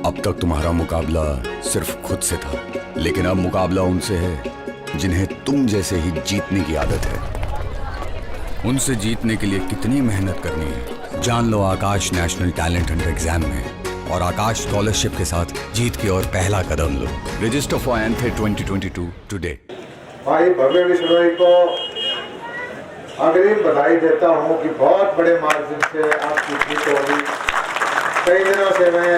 अब तक तुम्हारा मुकाबला सिर्फ खुद से था, लेकिन अब मुकाबला उनसे है जिन्हें तुम जैसे ही जीतने की आदत है। उनसे जीतने के लिए कितनी मेहनत करनी है जान लो आकाश नेशनल टैलेंट हंट एग्जाम में, और आकाश स्कॉलरशिप के साथ जीत की ओर पहला कदम लो। Register for ANTHE 2022 today. भाई भव्य विश्नोई को अग्रिम बधाई देता हूँ कि बहुत बड़े मार्जिन से आपकी जीत होगी। कई दिनों से मैं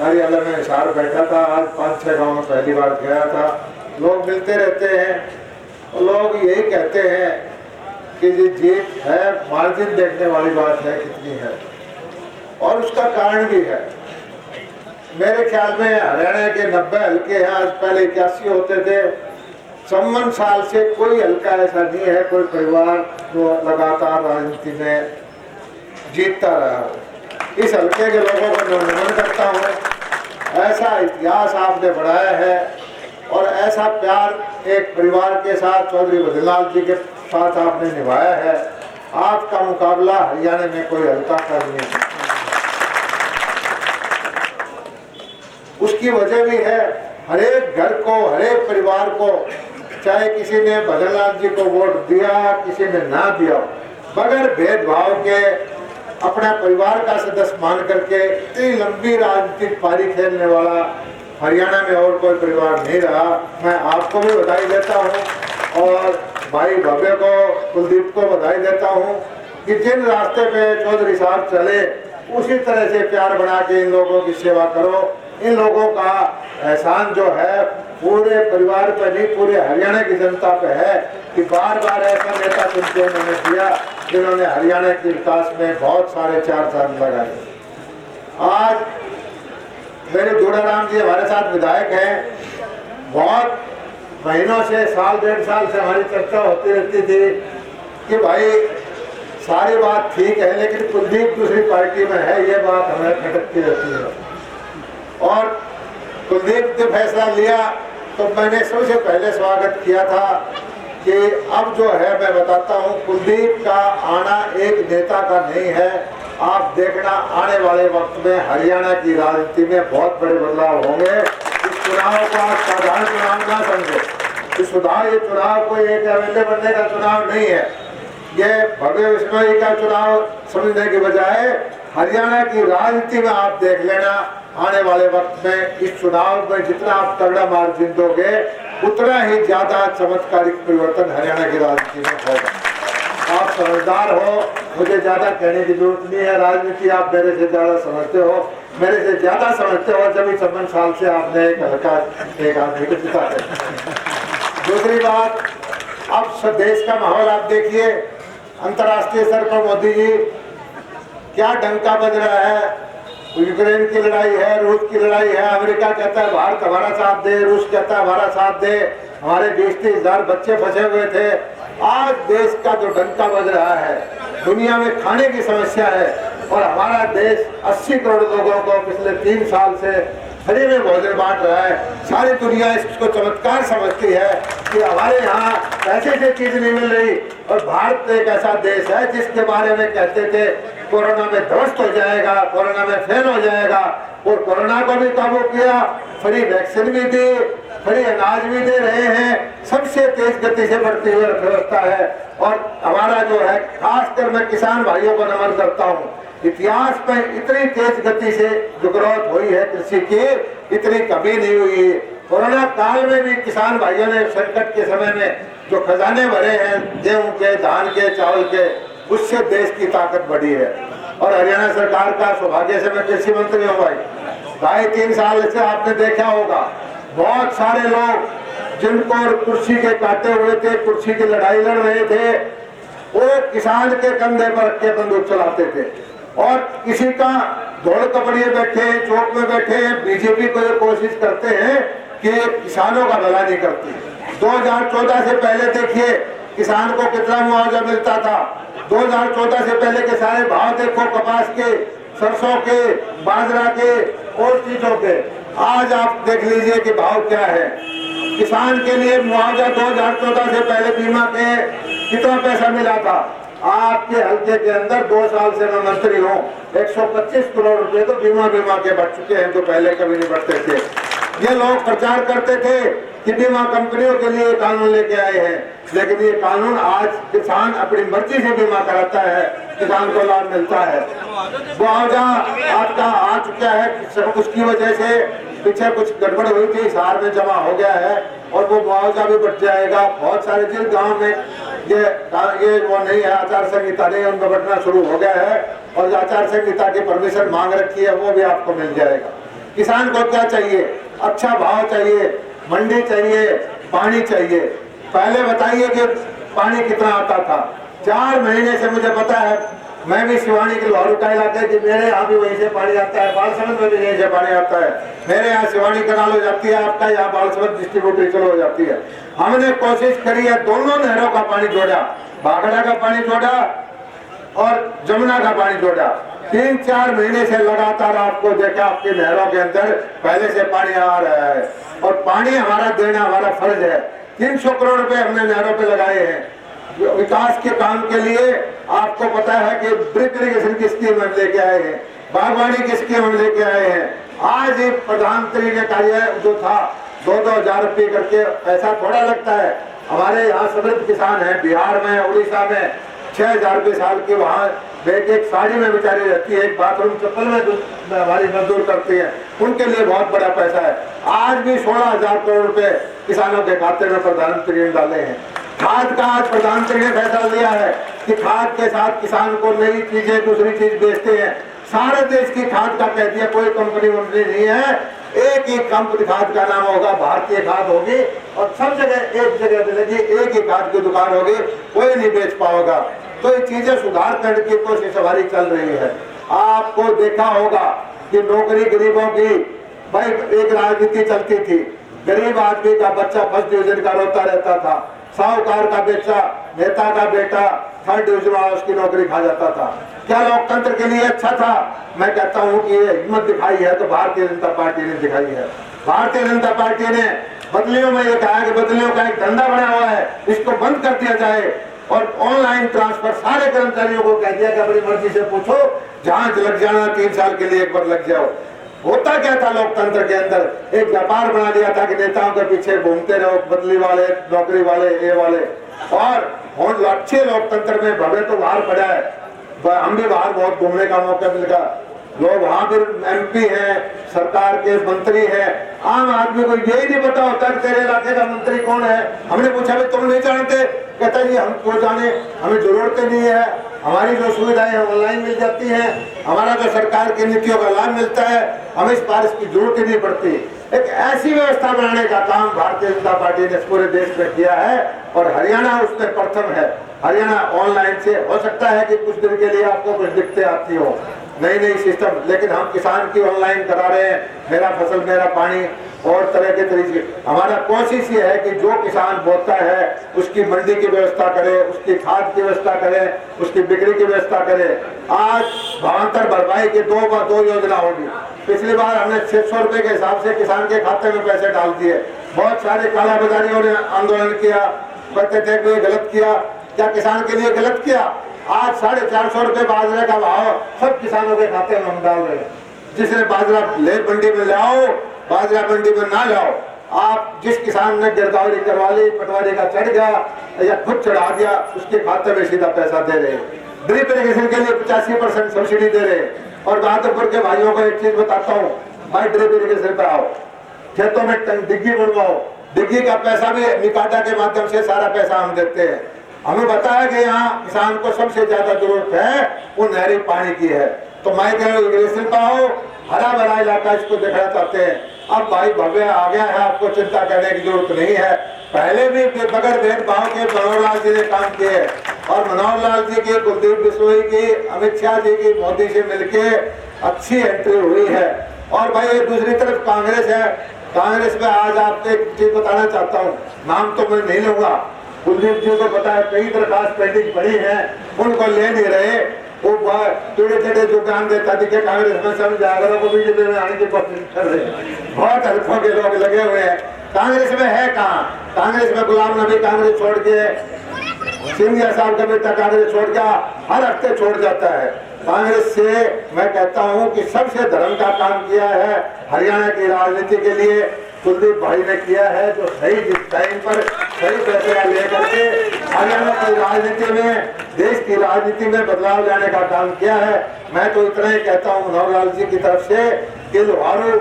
कार्यालय में हिसार बैठा था, आज 5-6 गाँव में पहली बार गया था। लोग मिलते रहते हैं और लोग यही कहते हैं कि ये जीत है, मार्जिन देखने वाली बात है कितनी है, और उसका कारण भी है। मेरे ख्याल में हरियाणा के 90 हल्के हैं, आज पहले 81 होते थे। 54 साल से कोई हल्का ऐसा नहीं है, कोई परिवार जो लगातार राजनीति में जीतता रहा। इस हल्के के लोगों को नमन करता हूँ। ऐसा इतिहास आपने बढ़ाया है और ऐसा प्यार एक परिवार के साथ चौधरी बद्रीलाल जी के साथ आपने निभाया है। आपका मुकाबला हरियाणा में कोई हल्का कर नहीं है। उसकी वजह भी है, हरेक घर को, हरेक परिवार को, चाहे किसी ने बद्रीलाल जी को वोट दिया, किसी ने ना दिया, बगैर भेदभाव के अपना परिवार का सदस्य मान करके इतनी लंबी राजनीतिक पारी खेलने वाला हरियाणा में और कोई परिवार नहीं रहा। मैं आपको भी बधाई देता हूं और भाई भव्य को, कुलदीप को बधाई देता हूं कि जिन रास्ते पे चौधरी साहब चले उसी तरह से प्यार बना के इन लोगों की सेवा करो। इन लोगों का एहसान जो है पूरे परिवार पे नहीं, पूरे हरियाणा की जनता पे है कि बार बार ऐसा नेता चुनके उन्होंने दिया जिन्होंने हरियाणा के विकास में बहुत सारे 4 चांद लगाए। आज मेरे जोड़ाराम जी हमारे साथ विधायक हैं। बहुत महीनों से, साल 1.5 साल से हमारी चर्चा होती रहती थी कि भाई सारी बात ठीक है लेकिन कुलदीप दूसरी पार्टी में है, ये बात हमें खटकती रहती है। और कुलदीप ने फैसला लिया तो मैंने सबसे पहले स्वागत किया था कि अब जो है मैं बताता हूँ, कुलदीप का आना एक नेता का नहीं है। आप देखना आने वाले वक्त में हरियाणा की राजनीति में बहुत बड़े बदलाव होंगे। इस चुनाव को आप साधारण चुनाव ना समझो। ये चुनाव कोई एक एमएलए बनने का चुनाव नहीं है, ये भव्य विश्नोई का चुनाव समझने के बजाय हरियाणा की राजनीति में आप देख लेना आने वाले वक्त में इस चुनाव में जितना आप तगड़ा मार्जिन दोगे उतना ही ज्यादा चमत्कारिक परिवर्तन हरियाणा की राजनीति में होगा। आप समझदार हो, मुझे ज्यादा कहने की जरूरत नहीं है। राजनीति आप मेरे से ज्यादा समझते हो, मेरे से ज्यादा समझते हो जब 56 साल से आपने एक हल्का एक आदमी को जिता है। दूसरी बात, अब देश का माहौल आप देखिए, अंतर्राष्ट्रीय स्तर पर मोदी जी क्या डंका बज रहा है। यूक्रेन की लड़ाई है, रूस की लड़ाई है, अमेरिका कहता है भारत हमारा साथ दे, रूस कहता है हमारा साथ दे, हमारे 20-30 हजार बच्चे फंसे हुए थे। आज देश का जो डंका बज रहा है, दुनिया में खाने की समस्या है और हमारा देश 80 करोड़ लोगों को पिछले 3 साल से फ्री में भोजन बांट रहा है। सारी दुनिया इसको चमत्कार समझती है कि हमारे यहाँ पैसे से चीज नहीं मिल रही, और भारत एक ऐसा देश है जिसके बारे में कहते थे कोरोना में ध्वस्त हो जाएगा, कोरोना में फेल हो जाएगा, और कोरोना को भी काबू किया, फ्री वैक्सीन भी दी, फ्री अनाज भी दे रहे हैं। सबसे तेज गति से बढ़ती हुई अर्थव्यवस्था है। और हमारा जो है, खासकर मैं किसान भाइयों को नमन करता हूँ, इतिहास में इतनी तेज गति से जो ग्रोथ हुई है कृषि की, इतनी कभी नहीं हुई है। कोरोना काल में भी किसान भाइयों ने संकट के समय में जो खजाने भरे हैं गेहूं के, धान के, चावल के, उससे देश की ताकत बढ़ी है। और हरियाणा सरकार का सौभाग्य से मैं कृषि मंत्री हूँ भाई। 2.5-3 साल से आपने देखा होगा बहुत सारे लोग जिनको कुर्सी के काटे हुए थे, कुर्सी की लड़ाई लड़ रहे थे, वो किसान के कंधे पर रख के बंदूक चलाते थे। और किसी का धोल कपड़िए बैठे, चौक में बैठे, बीजेपी को ये कोशिश करते हैं कि किसानों का भला नहीं करती। 2014 से पहले देखिए किसान को कितना मुआवजा मिलता था। 2014 से पहले के सारे भाव देखो, कपास के, सरसों के, बाजरा के और चीजों के। आज आप देख लीजिए कि भाव क्या है। किसान के लिए मुआवजा 2014 से पहले बीमा के कितना पैसा मिला था, आपके हल्के के अंदर 2 साल से मैं मंत्री हूँ, 125 करोड़ रुपए तो बीमा के बढ़ चुके हैं, जो पहले कभी नहीं बढ़ते थे। ये लोग प्रचार करते थे कि बीमा कंपनियों के लिए कानून लेके आए हैं, लेकिन ये कानून आज किसान अपनी मर्जी से बीमा कराता है, किसान को लाभ मिलता है। मुआवजा आपका आ चुका है, उसकी वजह से पीछे कुछ गड़बड़ हुई थी, सार में जमा हो गया है और वो मुआवजा भी बढ़ जाएगा। बहुत सारे जिन गांव में ये वो नहीं है, आचार संहिता नहीं, उनमें बढ़ना शुरू हो गया है और आचार संहिता की परमिशन मांग रखी है, वो भी आपको मिल जाएगा। किसान को क्या चाहिए? अच्छा भाव चाहिए, मंडी चाहिए, पानी चाहिए। पहले बताइए कि पानी कितना आता था? 4 महीने से मुझे पता है, मैं भी शिवानी के लाहौर का इलाका कि मेरे यहाँ भी वहीं से पानी आता है, बालसमंद में भी यहीं से पानी आता है। मेरे यहाँ शिवानी कनाल हो जाती है, आपका यहाँ बालसमंद डिस्ट्रीब्यूटर चलो हो जाती है। हमने कोशिश करी है, दोनों नहरों का पानी जोड़ा, भाखड़ा का पानी जोड़ा और जमुना का पानी जोड़ा। 3-4 महीने से लगातार आपको देखा, आपकी नहरों के अंदर पहले से पानी आ रहा है और पानी हमारा देना हमारा फर्ज है। 300 करोड़ रुपए हमने नहरों पे लगाए हैं विकास के काम के लिए। आपको पता है कि ड्रिप इरिगेशन की स्कीम हम लेके आए हैं, बागवानी की स्कीम हम लेके आए हैं। आज एक प्रधानमंत्री ने कहा जो था 2-2 हजार रुपये करके, पैसा थोड़ा लगता है। हमारे यहाँ समृद्ध किसान है, बिहार में, उड़ीसा में 6,000 रुपये साल की, वहाँ एक साड़ी में बेचारी रहती है, एक बाथरूम चप्पल में हमारी मजदूर करती है, उनके लिए बहुत बड़ा पैसा है। आज भी 16,000 करोड़ रुपए किसानों के खाते में प्रधानमंत्री ने डाले हैं। खाद का आज प्रधानमंत्री ने फैसला लिया है कि खाद के साथ किसान को नई चीजें, दूसरी चीज बेचते हैं। सारे देश की खाद का कह दिया, कोई कंपनी वंपनी नहीं है, एक ही कंपनी खाद का नाम होगा, भारतीय खाद होगी और सब जगह एक जगह मिलेगी, एक ही खाद की दुकान होगी, कोई नहीं बेच पाएगा। तो ये चीजें सुधार करने की कोशिश हमारी चल रही है। आपको देखा होगा कि नौकरी गरीबों की, भाई एक राजनीति चलती थी, गरीब आदमी का बच्चा फर्स्ट डिवीजन का रोता रहता था, साहूकार का बेचा, नेता का बेटा 3rd डिवीजन वाला उसकी नौकरी खा जाता था। क्या लोकतंत्र के लिए अच्छा था? मैं कहता हूँ कि ये हिम्मत दिखाई है तो भारतीय जनता पार्टी ने दिखाई है। भारतीय जनता पार्टी ने बदलियों में ये कहा कि बदलियों का एक धंधा बना हुआ है, इसको बंद कर दिया जाए और ऑनलाइन ट्रांसफर सारे कर्मचारियों को कह दिया कि अपनी मर्जी से पूछो, जहां लग जाना 3 साल के लिए एक बार लग जाओ। होता क्या था लोकतंत्र के अंदर? एक व्यापार बना दिया था कि नेताओं के पीछे घूमते रहो, बदली वाले, नौकरी वाले, ये वाले। और अच्छे लोकतंत्र में भवे तो बाहर पड़ा है, हम भी बाहर बहुत घूमने का मौका मिलेगा। लोग वहां फिर MP हैं, सरकार के मंत्री हैं, आम आदमी को यही नहीं पता होता कि तेरे इलाके का मंत्री कौन है। हमने पूछा भाई तुम नहीं जानते? कहता जी हम क्यों जाने, हमें जरूरत नहीं है, हमारी जो सुविधाएं ऑनलाइन मिल जाती हैं, हमारा जो सरकार की नीतियों का लाभ मिलता है, हमें इस बार इसकी जरूरत ही नहीं पड़ती। एक ऐसी व्यवस्था बनाने का काम भारतीय जनता पार्टी ने पूरे देश में किया है और हरियाणा उसमें प्रथम है। हरियाणा ऑनलाइन से हो सकता है कि कुछ दिन के लिए आपको कुछ दिक्कतें आती हो, नई सिस्टम, लेकिन हम किसान की ऑनलाइन करा रहे हैं, मेरा फसल मेरा पानी और तरह के तरीके। हमारा कोशिश ये है कि जो किसान बोता है उसकी मंडी की व्यवस्था करे, उसकी खाद की व्यवस्था करे, उसकी बिक्री की व्यवस्था करे। आज भावांतर भरपाई की 2 योजना होगी। पिछली बार हमने 600 रुपए के हिसाब से किसान के खाते में पैसे डाल दिए। बहुत सारे कालाबाजारियों ने आंदोलन किया, कहते थे कि गलत किया। क्या किसान के लिए गलत किया? आज 450 रुपए बाजरे का भाव सब किसानों के खाते में हम डाल रहे हैं। जिसने बाजरा ले मंडी में ले आओ, बाजरा मंडी में ना लाओ। आप जिस किसान ने गिरदावरी करवा ली, पटवारी का चढ़ गया या खुद चढ़ा दिया, उसके खाते में सीधा पैसा दे रहे हैं। ड्रिप इरिगेशन के लिए 85% सब्सिडी दे रहे हैं। और बहादुरपुर के भाइयों को एक चीज बताता हूँ, भाई ड्रिप इरिगेशन पे आओ, खेतों में डिग्गी बनवाओ, डिग्गी का पैसा भी निकाटा के माध्यम से सारा पैसा हम देते हैं। हमें बताया कि यहाँ किसान को सबसे ज्यादा जरूरत है वो नहरी पानी की है। तो माइक्रो इरिगेशन पे आओ, हरा भरा इलाका इसको देखना चाहते हैं। अब भाई भव्य आ गया है, आपको चिंता करने की जरूरत नहीं है। पहले भी बगैर भेदभाव के मनोहर लाल जी ने काम किए और मनोहर लाल जी की, कुलदीप बिश्नोई की, अमित शाह जी की मोदी से मिलके अच्छी एंट्री हुई है। और भाई दूसरी तरफ कांग्रेस है, कांग्रेस में आज आपको एक चीज बताना चाहता हूँ, नाम तो मैं नहीं लूंगा। कुलदीप जी को पता है कई दरखास्त पेंडिंग पड़ी है, उनको ले नहीं रहे। वो टेढ़े जो ज्ञान देता थी कि कांग्रेस में सब जागरों को बीजेपी में आने की कोशिश कर रहे हैं। बहुत हल्कों के लोग लगे हुए हैं। कांग्रेस में है कहाँ? कांग्रेस में गुलाम नबी कांग्रेस छोड़ के सिंधिया साहब का बेटा कांग्रेस छोड़ गया, हर हफ्ते छोड़ जाता है। कांग्रेस से मैं कहता हूं कि सबसे धर्म का काम किया है हरियाणा की राजनीति के लिए कुलदीप भाई ने किया है, जो सही टाइम पर सही फैसला लेकर के हरियाणा की राजनीति में, देश की राजनीति में बदलाव लाने का काम किया है। मैं तो इतना ही कहता हूँ मनोहर लाल जी की तरफ से कि लोहारू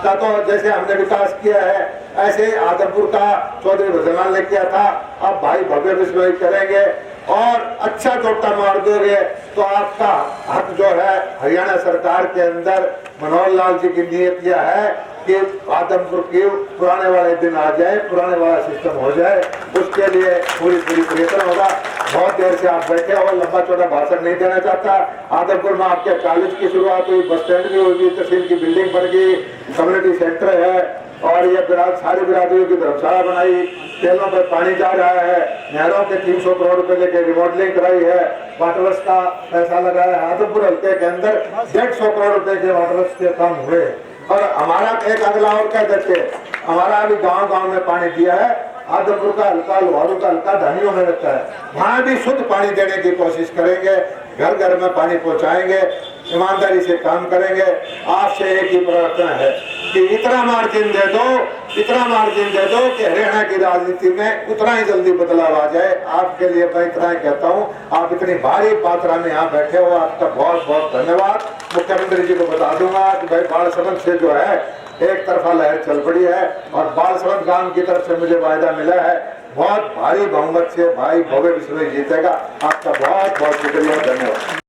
का तो जैसे हमने विकास किया है, ऐसे आदमपुर का चौधरी भजनलाल ने किया था, अब भाई भव्य बिश्नोई करेंगे और अच्छा चोटा मार दोगे तो आपका हक जो है हरियाणा सरकार के अंदर मनोहर लाल जी की नीयत यह है कि आदमपुर के पुराने वाले दिन आ जाए, पुराने वाला सिस्टम हो जाए, उसके लिए पूरी प्रयत्न होगा। बहुत देर से आप बैठे हो, लंबा चौड़ा भाषण नहीं देना चाहता। आदमपुर में आपके कॉलेज की शुरुआत हुई, बस स्टैंड भी होगी, तहसील की बिल्डिंग बन गई, कम्युनिटी सेंटर है और ये सारी बिरादरियों की धर्मशाला बनाई, तेलों पर पानी जा रहा है, नहरों के 300 करोड़ रुपए लेके रिमॉडलिंग कराई है, वाटरवर्क्स का पैसा लगाया है। आदमपुर हल्के के अंदर 150 करोड़ रुपए के वाटरवर्क्स के काम हुए और हमारा एक अगला और कह देते हमारा अभी गांव में पानी दिया है। आदमपुर का हल्का, लोहारू का हल्का धानियों में रहता है, वहां भी शुद्ध पानी देने की कोशिश करेंगे, घर घर में पानी पहुंचाएंगे, ईमानदारी से काम करेंगे। आपसे एक ही प्रार्थना है कि इतना मार्जिन दे दो, इतना मार्जिन दे दो कि हरियाणा की राजनीति में उतना ही जल्दी बदलाव आ जाए। आपके लिए मैं इतना ही कहता हूँ। आप इतनी भारी मात्रा में यहाँ बैठे हो, आपका बहुत बहुत धन्यवाद। मुख्यमंत्री जी को बता दूंगा कि भाई बालसमंद से जो है एक तरफा लहर चल पड़ी है और बालसमंद गांव की तरफ से मुझे वायदा मिला है बहुत भारी बहुमत से भाई भव्य बिश्नोई जीतेगा। आपका बहुत बहुत शुक्रिया, धन्यवाद।